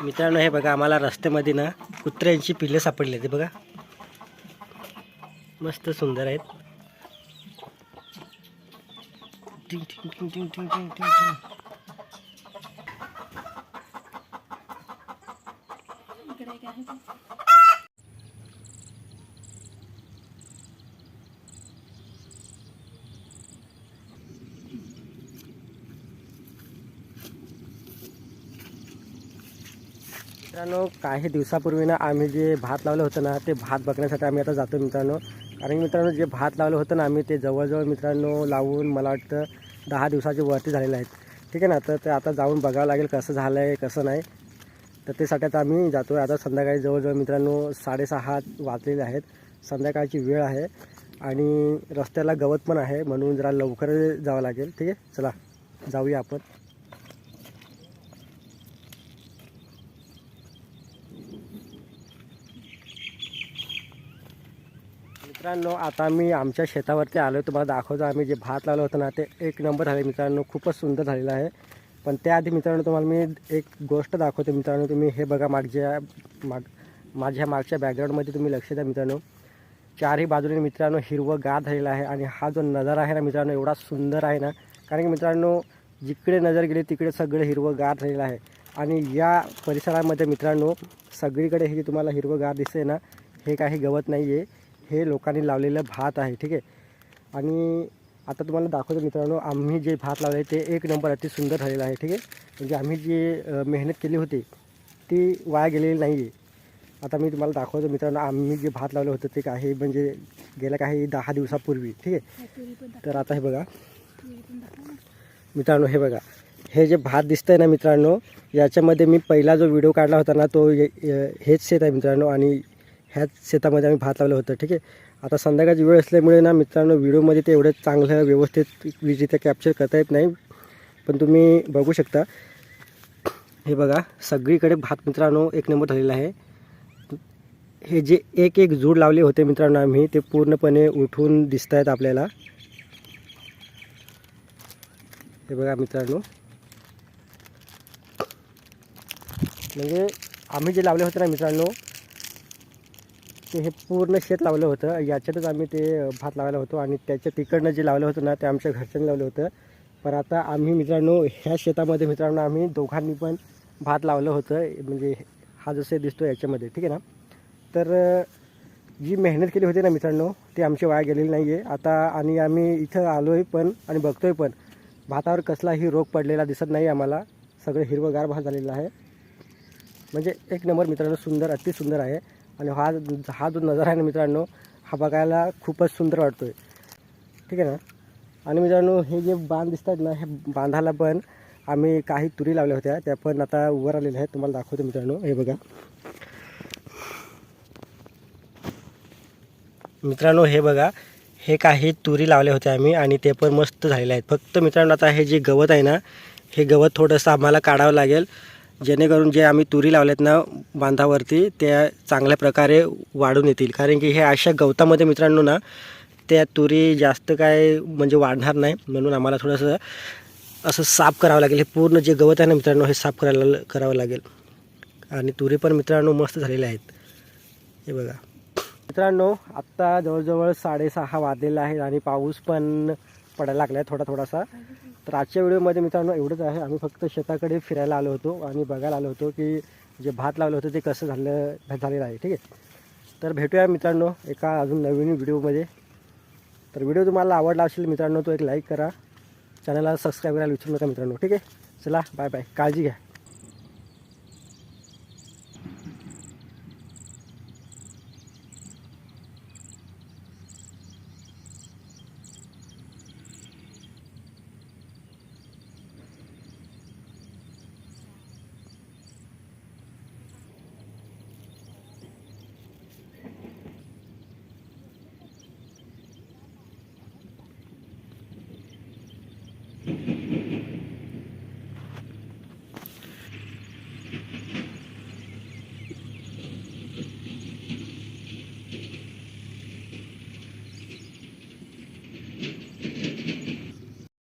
मित्रांनो हे बघा, आम्हाला रस्त्यामध्ये ना कुत्र्यांची पिल्ले सापडले ते बघा, मस्त सुंदर आहेत. टिंग टिंग टिंग टिंग टिंग टिंग टिंग. मित्रांनो काही दिवसापूर्वी ना आम्ही जे भात लावलं होतं ना ते भात बघण्यासाठी आम्ही आता जातो मित्रांनो. कारण मित्रांनो जे भात लावलं होतं ना आम्ही ते जवळजवळ मित्रांनो लावून मला वाटतं 10 दिवसाचे वरती झालेले आहेत. ठीक आहे ना. तर ते आता जाऊन बघावं लागेल कसं झालं आहे कसं नाही. तर त्यासाठी आता आम्ही जातो आहे. आता संध्याकाळी जवळजवळ मित्रांनो 6:30 वाजलेले आहेत. संध्याकाळची वेळ आहे आणि रस्त्याला गवत पण आहे म्हणून जरा लवकर जावं लागेल. ठीक आहे, चला जाऊया आपण. मित्रांनो आता मी आमच्या शेतावरती आलो आहे. तुम्हाला दाखवतो. आम्ही जे भात लावलं होतं ना ते 1 नंबर झाले मित्रांनो, खूपच सुंदर झालेलं आहे. पण त्याआधी मित्रांनो तुम्हाला मी एक गोष्ट दाखवतो मित्रांनो. तुम्ही हे बघा माझ्या मागच्या बॅकग्राऊंडमध्ये तुम्ही लक्ष द्या मित्रांनो. चारही बाजूने मित्रांनो हिरवंगार झालेला आहे आणि हा जो नजारा आहे ना मित्रांनो एवढा सुंदर आहे ना. कारण की मित्रांनो जिकडे नजर गेली तिकडे सगळं हिरवंगार झालेलं आहे. आणि या परिसरामध्ये मित्रांनो सगळीकडे हे जे तुम्हाला हिरवंगार दिसते ना हे काही गवत नाही आहे, हे लोकांनी लावलेलं भात आहे. ठीक आहे. आणि आता तुम्हाला दाखवतो मित्रांनो आम्ही जे भात लावले ते 1 नंबर अति सुंदर झालेलं आहे. ठीक आहे. म्हणजे आम्ही जी मेहनत केली होती ती वाया गेलेली नाही आहे. आता मी तुम्हाला दाखवतो मित्रांनो आम्ही जे भात लावलं होतं ते काही म्हणजे गेल्या काही 10 दिवसापूर्वी. ठीक आहे. तर आता हे बघा मित्रांनो, हे बघा हे जे भात दिसतंय ना मित्रांनो याच्यामध्ये मी पहिला जो व्हिडिओ काढला होता ना तो हेच शेत आहे मित्रांनो आणि ह्याच शेतामध्ये आम्ही भात लावलं होतं. ठीक आहे. आता संध्याकाळची वेळ असल्यामुळे ना मित्रांनो व्हिडिओमध्ये ते एवढं चांगलं व्यवस्थित विजित कॅप्चर करता येत नाही. पण तुम्ही बघू शकता हे बघा सगळीकडे भात मित्रांनो 1 नंबर झालेला आहे. हे जे एक जूड लावले होते मित्रांनो आम्ही ते पूर्णपणे उठून दिसत आहेत आपल्याला. हे बघा मित्रांनो, म्हणजे आम्ही जे लावले होते ना मित्रांनो ते हे पूर्ण शेत लावलं होतं. याच्यातच आम्ही ते भात लावायला होतो आणि त्याच्या तिकडनं जे लावलं होतं ना ते आमच्या घरच्यांनी लावलं होतं. पण आता आम्ही मित्रांनो ह्या शेतामध्ये मित्रांनो आम्ही दोघांनी पण भात लावलं होतं. म्हणजे हा जसे दिसतो याच्यामध्ये. ठीक आहे ना. तर जी मेहनत केली होती ना मित्रांनो ती आमची वाया गेलेली नाही आहे आता. आणि आम्ही इथं आलो आहे पण आणि बघतो आहे पण भातावर कसलाही रोग पडलेला दिसत नाही आम्हाला. सगळं हिरवंगार भात झालेला आहे. म्हणजे 1 नंबर मित्रांनो सुंदर अति सुंदर आहे. आणि हा जो नजारा आहे ना मित्रांनो हा बघायला खूपच सुंदर वाटतो आहे. ठीक आहे ना. आणि मित्रांनो हे जे बांध दिसतात ना हे बांधाला पण आम्ही काही तुरी लावल्या होत्या त्या पण आता उभं राहिलेल्या आहेत. तुम्हाला दाखवतो मित्रांनो. हे बघा मित्रांनो, हे बघा हे काही तुरी लावल्या होत्या आम्ही आणि ते पण मस्त झालेले आहेत. फक्त मित्रांनो आता हे जे गवत आहे ना हे गवत थोडंसं आम्हाला काढावं लागेल जेणेकरून जे आम्ही तुरी लावल्यात ना बांधावरती त्या चांगल्या प्रकारे वाढून येतील. कारण की हे अशा गवतामध्ये मित्रांनो ना त्या तुरी जास्त काय म्हणजे वाढणार नाही. म्हणून आम्हाला थोडंसं असं साफ करावं लागेल. हे पूर्ण जे गवत आहे ना मित्रांनो हे साफ करावं लागेल. आणि तुरी पण मित्रांनो मस्त झालेले आहेत. हे बघा मित्रांनो आत्ता जवळजवळ 6:30 वाजलेले आहेत आणि पाऊस पण पडायला लागला आहे थोडासा. तर आजच्या व्हिडिओमध्ये मित्रांनो एवढंच आहे. आम्ही फक्त शेताकडे फिरायला आलो होतो आणि बघायला आलो होतो की जे भात लावलं होतं ते कसं झालेलं आहे. ठीक आहे. तर भेटूया मित्रांनो एका अजून नवीन व्हिडिओमध्ये. तर व्हिडिओ तुम्हाला आवडला असेल मित्रांनो तो एक लाईक करा. चॅनलला सबस्क्राईब करायला विसरू नका मित्रांनो. ठीक आहे. चला बाय बाय. काळजी घ्या.